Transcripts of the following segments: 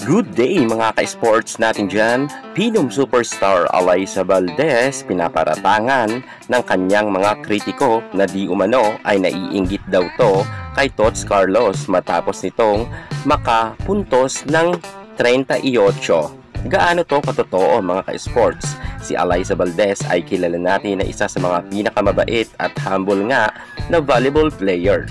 Good day mga ka-sports natin dyan. Pinom superstar Alyssa Valdez pinaparatangan ng kanyang mga kritiko na di umano ay naiinggit daw to kay Tots Carlos matapos nitong makapuntos ng 38. Gaano to katotoo mga ka-sports? Si Alyssa Valdez ay kilala natin na isa sa mga pinakamabait at humble nga na volleyball player.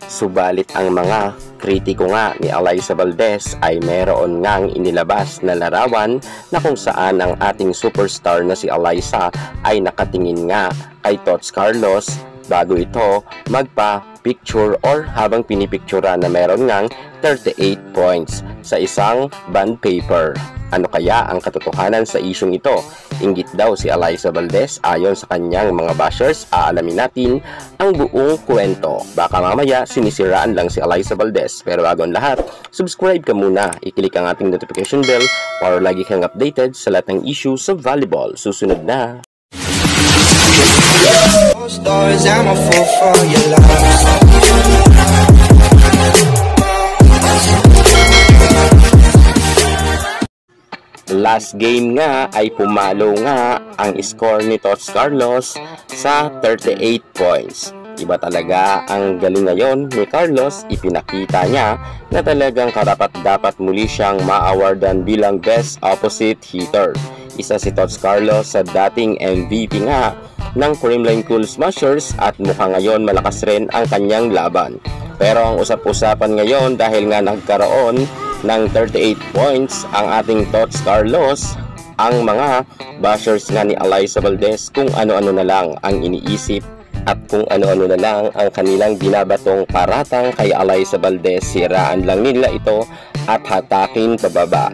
Subalit ang mga kritiko nga ni Alyssa Valdez ay meron ngang inilabas na larawan na kung saan ang ating superstar na si Alyssa ay nakatingin nga kay Tots Carlos bago ito magpa-picture or habang pinipictura na meron ngang 38 points sa isang bond paper. Ano kaya ang katotohanan sa isyong ito? Inggit daw si Alyssa Valdez ayon sa kanyang mga bashers. Aalamin natin ang buong kwento. Baka mamaya sinisiraan lang si Alyssa Valdez. Pero bago ang lahat, subscribe ka muna. I-click ang ating notification bell para lagi kang updated sa lahat ng issue sa volleyball. Susunod na. Last game nga ay pumalo nga ang score ni Tots Carlos sa 38 points. Iba talaga ang galing ngayon ni Carlos. Ipinakita niya na talagang karapat-dapat muli siyang ma-awardan bilang best opposite hitter. Isa si Tots Carlos sa dating MVP nga ng Creamline Cool Smashers at mukha ngayon malakas rin ang kanyang laban. Pero ang usap-usapan ngayon dahil nga nagkaroon ng 38 points ang ating Tots Carlos, ang mga bashers nga ni Alyssa Valdez kung ano-ano na lang ang iniisip at kung ano-ano na lang ang kanilang binabatong paratang kay Alyssa Valdez. Siraan lang nila ito at hatakin pababa.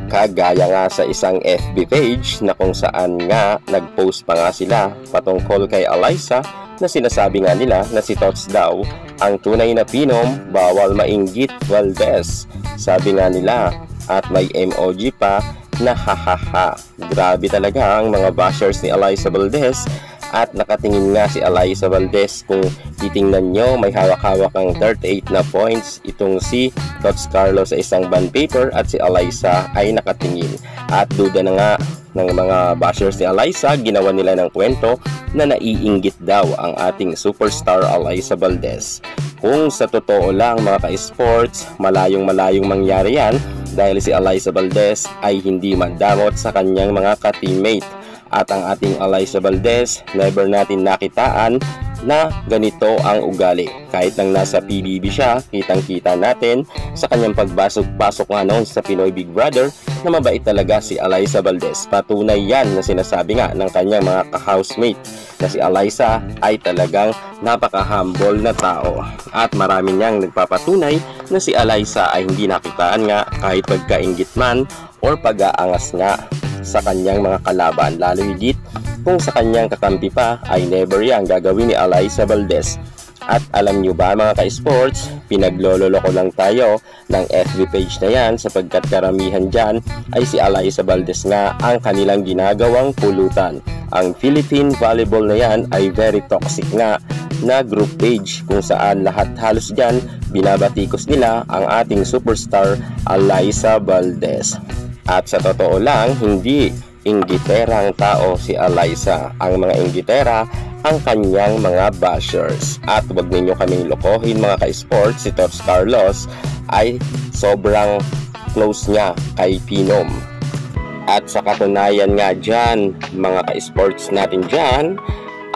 Kagaya nga sa isang FB page na kung saan nga nagpost pa nga sila patungkol kay Alyssa na sinasabi nga nila na si Tots daw ang tunay na pinom, bawal mainggit Valdez. Sabi nga nila at may emoji pa na hahaha. Grabe talaga ang mga bashers ni Alyssa Valdez. At nakatingin nga si Alyssa Valdez, kung titingnan nyo may hawak-hawak ang 38 na points itong si Tots Carlos sa isang bond paper at si Alyssa ay nakatingin. At duda na nga ng mga bashers ni Alyssa, ginawa nila ng kwento na naiinggit daw ang ating superstar Alyssa Valdez. Kung sa totoo lang mga ka-sports, malayong mangyari yan dahil si Alyssa Valdez ay hindi mandamot sa kanyang mga ka-teammate. At ang ating Alyssa Valdez, never natin nakitaan na ganito ang ugali. Kahit nang nasa PBB siya, kitang-kita natin sa kanyang pagpasok nga noon sa Pinoy Big Brother na mabait talaga si Alyssa Valdez. Patunay yan na sinasabi nga ng kanyang mga ka-housemate na si Alyssa ay talagang napaka-humble na tao. At marami niyang nagpapatunay na si Alyssa ay hindi nakitaan nga kahit pagkainggit man or pag-aangas nga sa kanyang mga kalaban, lalo higit kung sa kanyang kakampi pa ay never yang gagawin ni Alyssa Valdez. At alam nyo ba mga ka-sports, pinaglololoko lang tayo ng FB page na yan sapagkat karamihan dyan ay si Alyssa Valdez nga ang kanilang ginagawang pulutan. Ang Philippine Volleyball na yan ay very toxic nga na group page kung saan lahat halos dyan binabatikos nila ang ating superstar Alyssa Valdez. At sa totoo lang, hindi inggiterang tao si Alyssa. Ang mga inggitera ang kanyang mga bashers. At huwag ninyo kaming lokohin mga ka-sports, si Tots Carlos ay sobrang close niya kay Pinom. At sa katunayan nga dyan, mga ka-sports natin dyan,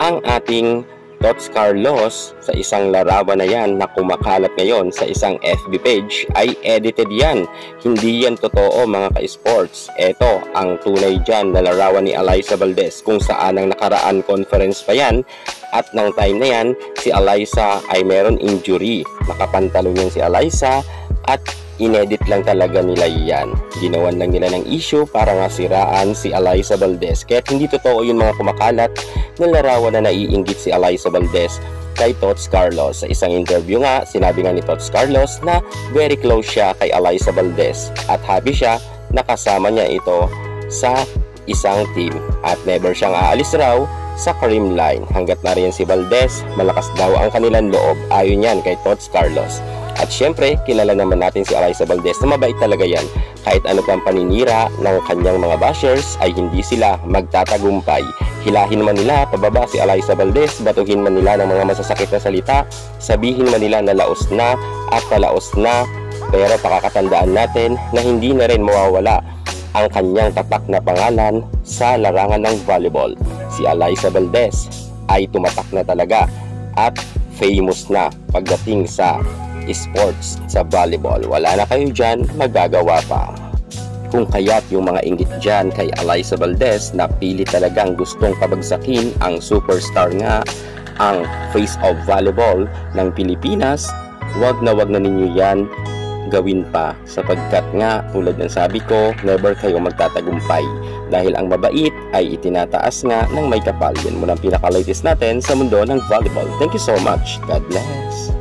ang ating Tots Carlos sa isang larawan na yan na kumakalat ngayon sa isang FB page ay edited yan. Hindi yan totoo mga ka-sports. Ito ang tunay dyan na larawan ni Alyssa Valdez kung saan ang nakaraan conference pa yan. At ng time na yan, si Alyssa ay meron injury. Nakapantalon yan si Alyssa at inedit lang talaga nila yan. Ginawan lang nila ng issue para nga siraan si Alyssa Valdez. Kaya hindi totoo yung mga kumakalat na larawan na naiinggit si Alyssa Valdez kay Tots Carlos. Sa isang interview nga, sinabi nga ni Tots Carlos na very close siya kay Alyssa Valdez at happy siya na kasama niya ito sa isang team at never siyang aalis raw sa Creamline. Hanggat nariyan si Valdez, malakas daw ang kanilang loob. Ayon yan kay Tots Carlos. At syempre, kilala naman natin si Alyssa Valdez na mabait talaga yan. Kahit ano pang paninira ng kanyang mga bashers ay hindi sila magtatagumpay. Hilahin man nila pababa si Alyssa Valdez, batuhin man nila ng mga masasakit na salita, sabihin man nila na laos na at palaos na, pero pakakatandaan natin na hindi na rin mawawala ang kanyang tatak na pangalan sa larangan ng volleyball. Si Alyssa Valdez ay tumatak na talaga at famous na pagdating sa sports sa volleyball. Wala na kayo dyan, magagawa pa. Kung kaya't yung mga inggit dyan kay Alyssa Valdez na pilit talagang gustong pabagsakin ang superstar nga, ang face of volleyball ng Pilipinas, wag na ninyo yan gawin pa, sapagkat nga tulad ng sabi ko, never kayo magtatagumpay dahil ang mabait ay itinataas nga ng may kapal. Yan muna ang pinaka-latest natin sa mundo ng volleyball. Thank you so much. God bless.